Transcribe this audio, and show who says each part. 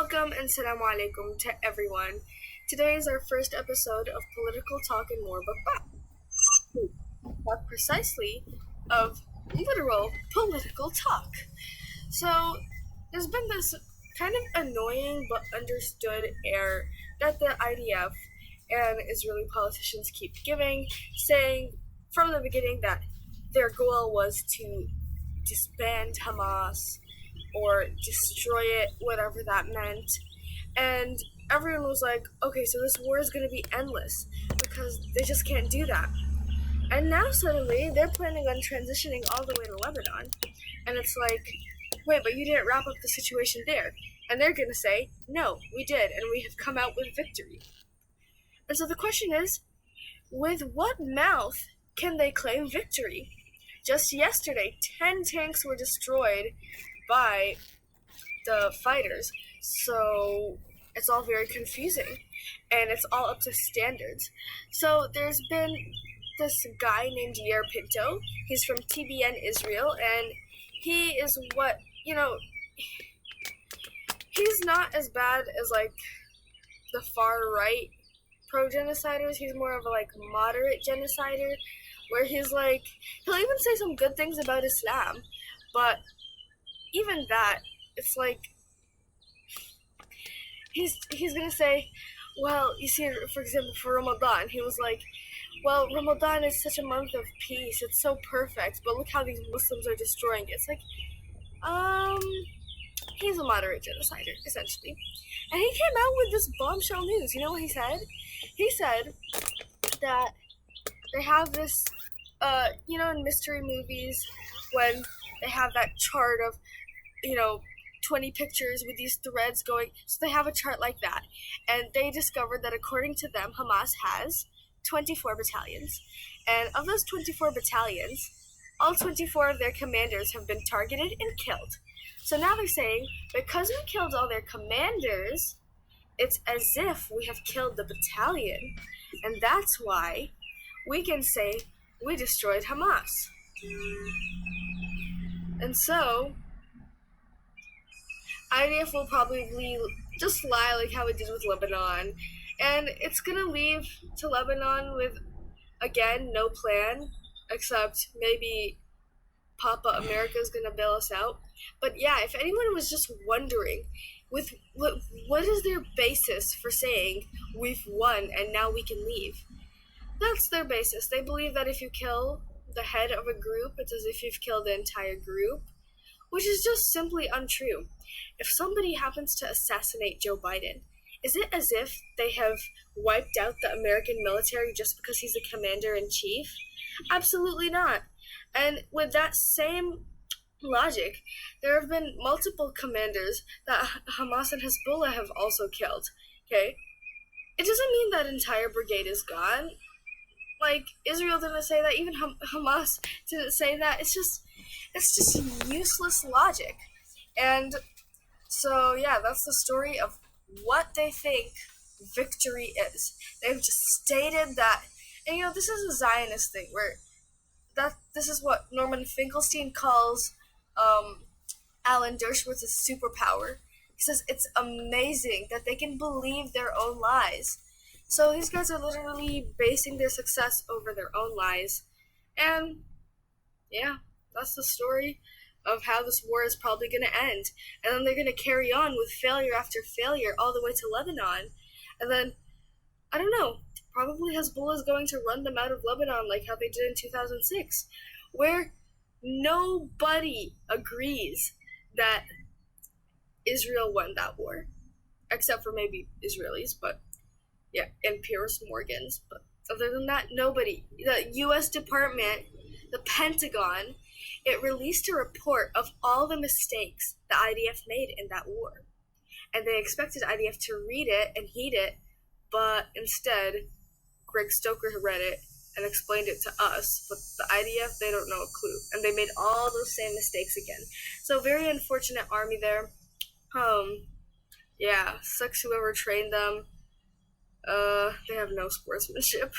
Speaker 1: Welcome and Assalamu alaikum to everyone. Today is our first episode of Political Talk and More, but precisely of literal political talk. So, there's been this kind of annoying but understood air that the IDF and Israeli politicians keep giving, saying from the beginning that their goal was to disband Hamas or destroy it, whatever that meant. And everyone was like, okay, so this war is going to be endless because they just can't do that. And now suddenly they're planning on transitioning all the way to Lebanon. And it's like, wait, but you didn't wrap up the situation there. And they're going to say, no, we did, and we have come out with victory. And so the question is, with what mouth can they claim victory? Just yesterday, 10 tanks were destroyed by the fighters, so it's all very confusing, and it's all up to standards. So there's been this guy named Yair Pinto. He's from TBN Israel, and he is he's not as bad as like the far right pro-genociders. He's more of a like moderate genocider, where he's like, he'll even say some good things about Islam, but even that, it's like, he's gonna say, well, you see, for example, for Ramadan, he was like, well, Ramadan is such a month of peace, it's so perfect, but look how these Muslims are destroying it. It's like, he's a moderate genocider, essentially. And he came out with this bombshell news. You know what he said? He said that they have this, in mystery movies, when they have that chart of, 20 pictures with these threads going, so they have a chart like that. And they discovered that according to them, Hamas has 24 battalions. And of those 24 battalions, all 24 of their commanders have been targeted and killed. So now they're saying, because we killed all their commanders, it's as if we have killed the battalion. And that's why we can say we destroyed Hamas. And so, IDF will probably just lie like how it did with Lebanon. And it's going to leave to Lebanon with, again, no plan, except maybe Papa America's going to bail us out. But yeah, if anyone was just wondering, with what is their basis for saying we've won and now we can leave? That's their basis. They believe that if you kill the head of a group, it's as if you've killed the entire group, which is just simply untrue. If somebody happens to assassinate Joe Biden, is it as if they have wiped out the American military just because he's a commander-in-chief? Absolutely not. And with that same logic, there have been multiple commanders that Hamas and Hezbollah have also killed, okay? It doesn't mean that entire brigade is gone. Like, Israel didn't say that, even Hamas didn't say that. It's just useless logic. And so, yeah, that's the story of what they think victory is. They've just stated that, and this is a Zionist thing, where this is what Norman Finkelstein calls Alan Dershowitz' superpower. He says it's amazing that they can believe their own lies. So these guys are literally basing their success over their own lies. And yeah, that's the story of how this war is probably going to end. And then they're going to carry on with failure after failure all the way to Lebanon. And then, I don't know, probably Hezbollah is going to run them out of Lebanon like how they did in 2006, where nobody agrees that Israel won that war, except for maybe Israelis, but yeah, and Pierce Morgans. But other than that, nobody. The U.S. Department, the Pentagon, it released a report of all the mistakes the IDF made in that war. And they expected IDF to read it and heed it, but instead, Greg Stoker read it and explained it to us, but the IDF, they don't know a clue. And they made all those same mistakes again. So very unfortunate army there. Yeah, sucks whoever trained them. They have no sportsmanship.